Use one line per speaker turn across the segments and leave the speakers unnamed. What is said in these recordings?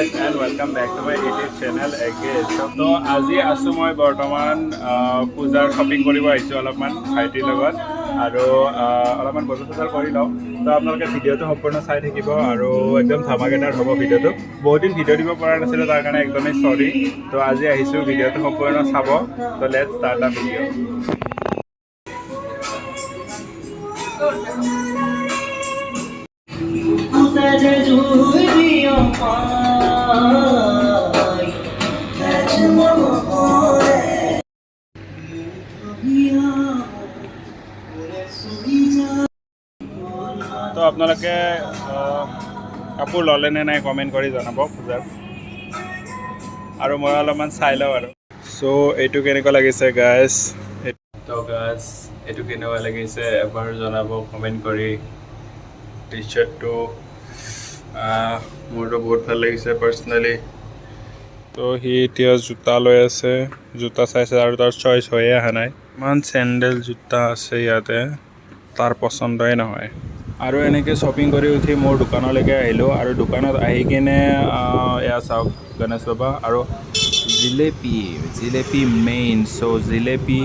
guys and welcome back to my YouTube channel again. So আজি আছো মই বৰ্তমান পূজাৰ শ্বপিং কৰিব আহিছো অলপমান ভাইটিৰ লগত আৰু অলপমান বজাৰ কৰি লওঁ তো আপোনালোকে ভিডিঅ'টো সম্পূৰ্ণ চাই থাকিব আৰু একদম ধামাকেদাৰ হ'ব ভিডিঅ'টো বহুত দিন ভিডিঅ' দিব পৰা নাছিলোঁ তাৰ কাৰণে একদমেই সৰি তো আজি আহিছোঁ ভিডিঅ'টো সম্পূৰ্ণ চাব তো লেটছ ষ্টাৰ্ট দ্য ভিডিঅ' তো আপোনালোকে কাপোৰ ল'লে নে নাই কমেণ্ট কৰি জনাব পূজাৰ আৰু মই অলপমান চাই লওঁ আৰু চ' এইটো কেনেকুৱা লাগিছে গাইজ তো গাইজ এইটো কেনেকুৱা লাগিছে এবাৰ জনাব কমেণ্ট কৰি টি শ্বাৰ্টটো মোৰতো বহুত ভাল লাগিছে পাৰ্চনেলি তো সি এতিয়া জোতা লৈ আছে জোতা চাইছে আৰু তাৰ চইচ হৈয়ে অহা নাই ইমান চেণ্ডেল জোতা আছে ইয়াতে তাৰ পচন্দই নহয় আৰু এনেকৈ শ্বপিং কৰি উঠি মোৰ দোকানলৈকে আহিলোঁ আৰু দোকানত আহি কিনে এয়া চাওক গণেশ বাবা আৰু জিলেপি মেইন চ' জিলেপি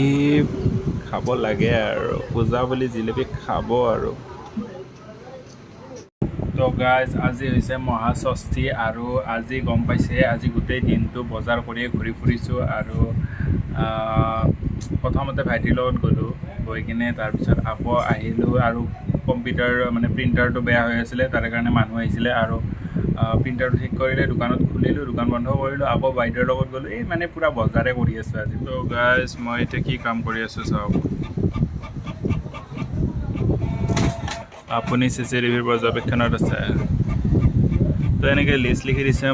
খাব লাগে আৰু পূজা বুলি জিলেপি খাব আৰু তো গাইজ আজি হৈছে মহাষষ্ঠী আৰু আজি গম পাইছে আজি গোটেই দিনটো বজাৰ কৰিয়ে ঘূৰি ফুৰিছোঁ আৰু প্ৰথমতে ভাইটিৰ লগত গ'লোঁ গৈ কিনে তাৰপিছত আকৌ আহিলোঁ আৰু কম্পিউটাৰ মানে প্ৰিণ্টাৰটো বেয়া হৈ আছিলে তাৰ কাৰণে মানুহ আহিছিলে আৰু প্ৰিণ্টাৰটো ঠিক কৰিলে দোকানত খুলিলোঁ দোকান বন্ধ কৰিলোঁ আকৌ বাইদেউৰ লগত গ'লোঁ এই মানে পূৰা বজাৰে কৰি আছোঁ আজি তো গাইজ মই এতিয়া কি কাম কৰি আছোঁ চাওক আপুনি CCTVৰ পৰ্যবেক্ষণত আছে তো এনেকৈ লিষ্ট লিখি দিছে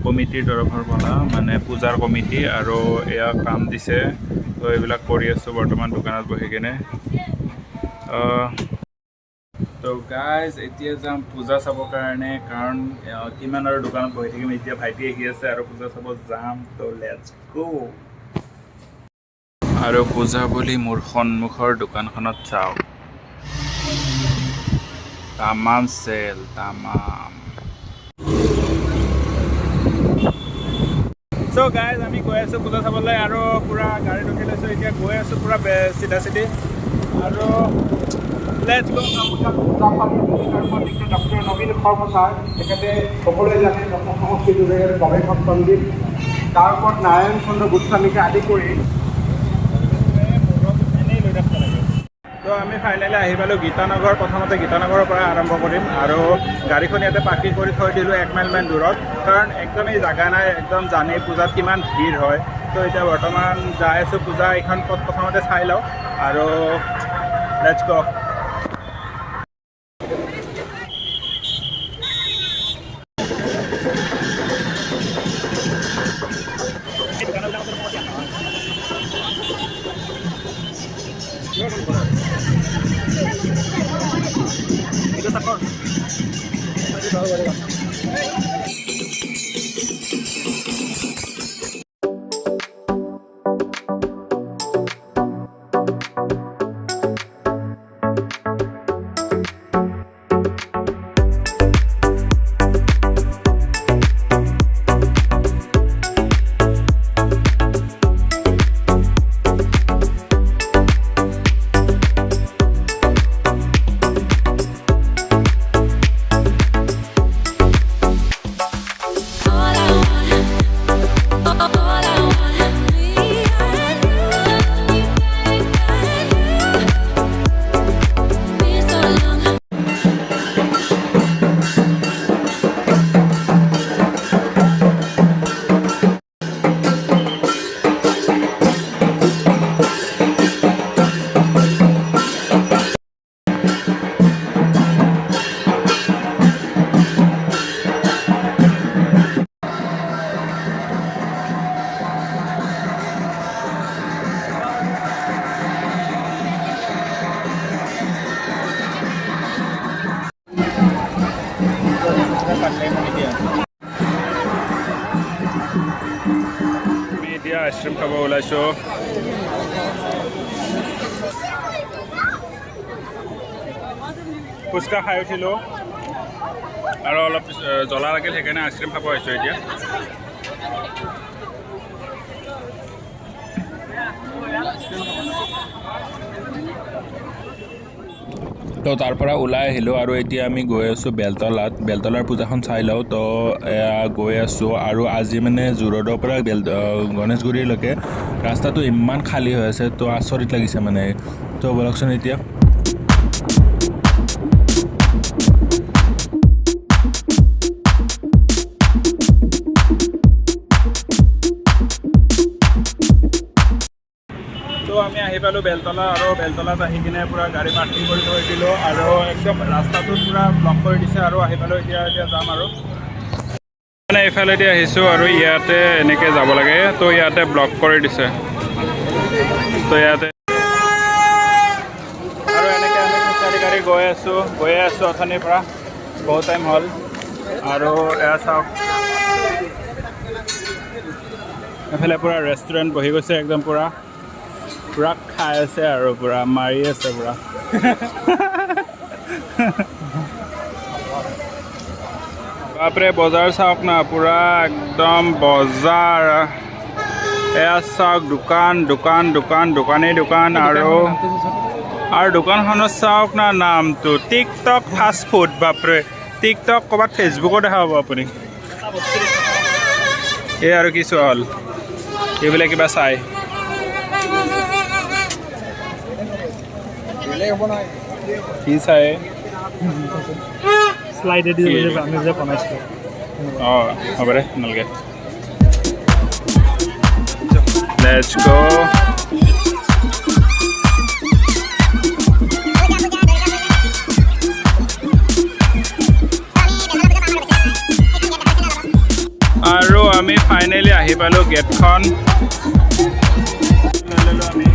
কমিটিৰ তৰফৰ পৰা মানে পূজাৰ কমিটি আৰু এয়া কাম দিছে তো এইবিলাক কৰি আছোঁ বৰ্তমান দোকানত বহি কিনে তো গাইজ এতিয়া যাম পূজা চাবৰ কাৰণে কাৰণ কিমান আৰু দোকানত বহি থাকিম এতিয়া ভাইটি আহি আছে আৰু পূজা চাব যাম তো লেটছ গো আৰু পূজা বুলি মোৰ সন্মুখৰ দোকানখনত চাওক তামাম চেল তামাম চ' গাইজ আমি গৈ আছোঁ পূজা চাবলৈ আৰু পূৰা গাড়ী ৰখি লৈছোঁ এতিয়া গৈ আছোঁ পূৰা চিধা চিধি আৰু লেটছ গো
ডক্টৰ নবীন কৰ্মচাৰ তেখেতে সকলোৱে জানে সংস্কৃতি গৱেষক পণ্ডিত তাৰ ওপৰত নাৰায়ণ চন্দ্ৰ গোস্বামীকে আদি কৰি
তো আমি ফাইনেলি আহি পালোঁ গীতানগৰ প্ৰথমতে গীতানগৰৰ পৰা আৰম্ভ কৰিম আৰু গাড়ীখন ইয়াতে পাৰ্কিং কৰি থৈ দিলোঁ 1 মাইলমান দূৰত কাৰণ একদমেই জাগা নাই একদম জানেই পূজাত কিমান ভিৰ হয় তো এতিয়া বৰ্তমান যাই আছোঁ পূজা এইখন প্ৰথমতে চাই লওঁ আৰু লেটছ গো এতিয়া আইচক্ৰীম খাব ওলাইছোঁ ফুচকা খাই উঠিলোঁ আৰু অলপ জ্বলা লাগিল সেইকাৰণে আইচক্ৰীম খাব আহিছোঁ এতিয়া। তো তাৰ পৰা ওলাই আহিলোঁ আৰু এতিয়া আমি গৈ আছোঁ বেলতলাত। বেলতলাৰ পূজাখন চাই লওঁ। তো গৈ আছোঁ আৰু আজি মানে জোৰডৰ পৰা গণেশগুৰিলৈকে ৰাস্তাটো ইমান খালী হৈ আছে, তো আচৰিত লাগিছে মানে। তো বলকচোন এতিয়া। তো আমি আহি পালোঁ বেলতলা আৰু বেলতলাত আহি কিনে পূৰা গাড়ী পাৰ্কিং কৰি থৈ দিলোঁ আৰু একদম ৰাস্তাটো পূৰা ব্লক কৰি দিছে আৰু আহি পালোঁ এতিয়া যাম আৰু মানে এইফালেদি আহিছোঁ আৰু ইয়াতে এনেকৈ যাব লাগে। তো ইয়াতে ব্লক কৰি দিছে। তো ইয়াতে আৰু এনেকৈ আমি খোজকাঢ়ি কাঢ়ি গৈয়ে আছোঁ অথনিৰ পৰা বহুত টাইম হ'ল। আৰু এয়া চাওক এইফালে পূৰা ৰেষ্টুৰেণ্ট বহি গৈছে, একদম পূৰা খাই আছে আৰু পূৰা মাৰি আছে পূৰা। বাপৰে বজাৰ চাওক না, পূৰা একদম বজাৰ। এয়া চাওক দোকানেই দোকান আৰু দোকানখনত চাওক না নামটো টিকটক ফাষ্ট ফুড। বাপৰে টিকটক ক'ৰবাত ফেচবুকত দেখা পাব আপুনি। এই আৰু কিছু হ'ল এইবিলাক কিবা চাই কি চাই
স্লাইডেদি আমি যে বনাইছিলোঁ।
অঁ হ'ব দে নালাগে। লেটছ গো। আৰু আমি ফাইনেলি আহি পালোঁ গেটখন। আমি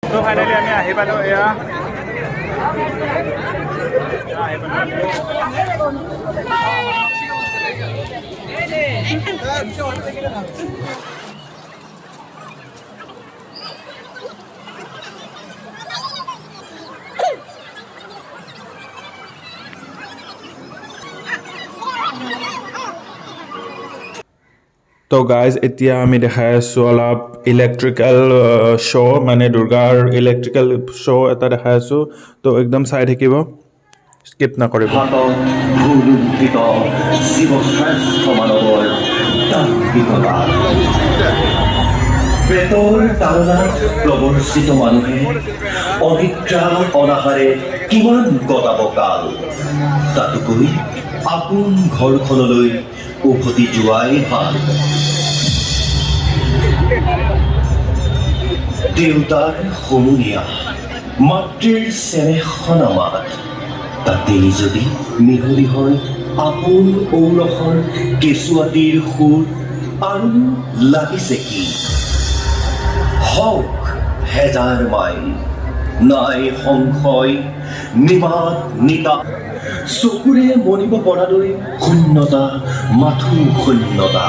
তো ফাইনেলি আমি আহি পালোঁ। এয়া তো গাইজ এতিয়া আমি দেখাই আছোঁ অলপ ইলেক্ট্ৰিকেল শ্ব' মানে দুৰ্গাৰ ইলেক্ট্ৰিকেল শ্ব' এটা দেখাই আছোঁ। তো একদম চাই থাকিব, স্কিপ নকৰিব।
প্ৰেতৰ তাৰণাত প্ৰৱৰ্চিত মানুহে অনিদ্ৰা অনাহাৰে কিমান কটাব কাল, তাতোকৈ আপোন ঘৰখনলৈ উভতি যোৱাই ভাল। দেউতাৰ সমনীয়া মাতৃৰ চেনেহ সনামাত, তাতেই যদি মিহলি হয় আপোন ঔৰসৰ কেঁচুৱাটিৰ সুৰ, আৰু লাগিছে কি হওক হেজাৰ মাইল, নাই সংশয় নিমাত নিতা, চকুৰে মনিব পৰালৈ শূন্যতা মাথো শূন্যতা।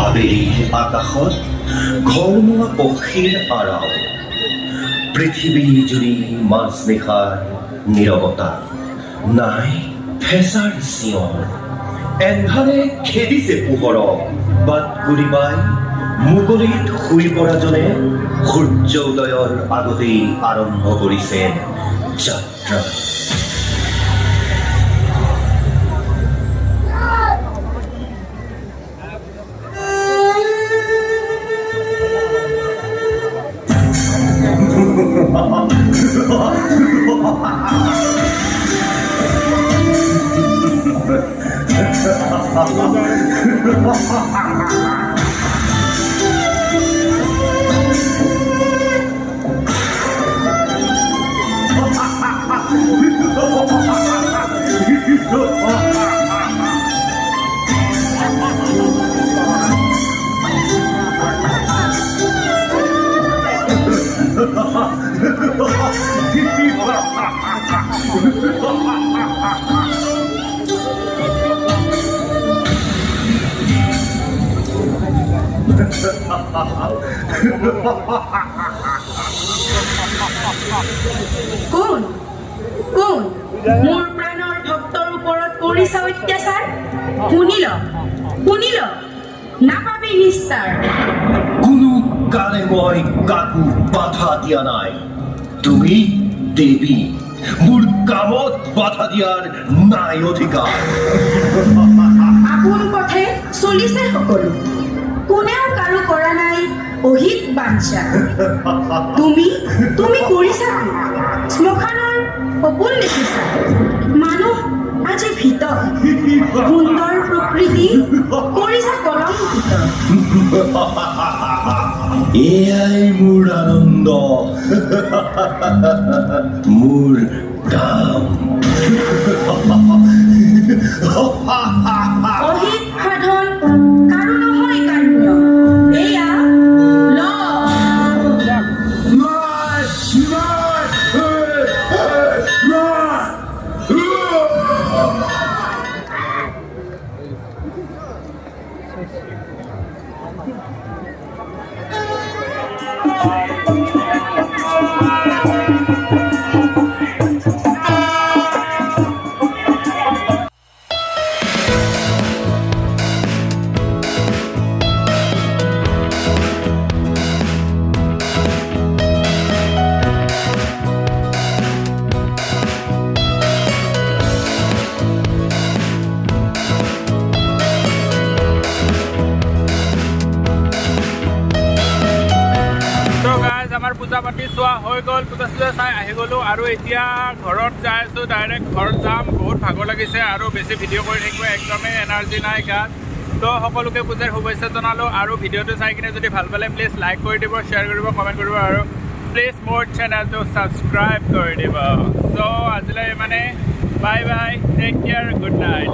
আবেলিৰ আকাশত ঘৰমুৱা পক্ষীৰ আৰাও, পৃথিৱী জুৰি মাজনিশাৰ নীৰৱতা, নাই ফেঁচাৰ চিঞৰ, এন্ধাৰে খেদিছে পোহৰক, বাট ঘূৰিবাই মুকলিত শুই পৰাজনে সূৰ্য উদয়ৰ আগতেই আৰম্ভ কৰিছে যাত্ৰা।
কোন কোন মোৰ প্ৰাণৰ ভক্তৰ ওপৰত কৰিছা অত্যাচাৰ? শুনিল নাপাবি নিস্তাৰ।
কোনো কালে মই কাকো বাধা দিয়া নাই। তুমি দেৱী, মোৰ কামত বাধা দিয়াৰ নাই অধিকাৰ।
আপোন পথে চলিছে সকলো, কোনেও কাৰো কৰা নাই অহিত বাঞ্ছা। তুমি কৰিছা কি? শ্মশানৰ সপোন দেখিছা? মানুহ আজি ভীত, সুন্দৰ প্ৰকৃতি কৰিছা কলংকিত।
এয়াই মোৰ আনন্দ, মোৰ কাম।
অহিত সাধন কাৰো নহয় কান্য, এয়া ল।
আমাৰ পূজা পাতি চোৱা হৈ গ'ল, পূজা চূজা চাই আহি গ'লোঁ আৰু এতিয়া ঘৰত যাই আছোঁ। ডাইৰেক্ট ঘৰত যাম, বহুত ভাগৰ লাগিছে আৰু বেছি ভিডিঅ' কৰি থাকিব একদমেই এনাৰ্জি নাই গাত। তো সকলোকে পূজাৰ শুভেচ্ছা জনালোঁ আৰু ভিডিঅ'টো চাই কিনে যদি ভাল পালে প্লিজ লাইক কৰি দিব, শ্বেয়াৰ কৰিব, কমেণ্ট কৰিব আৰু প্লিজ মোৰ চেনেলটো ছাবস্ক্ৰাইব কৰি দিব। চ' আজিলৈ মানে bye bye, take care, good night.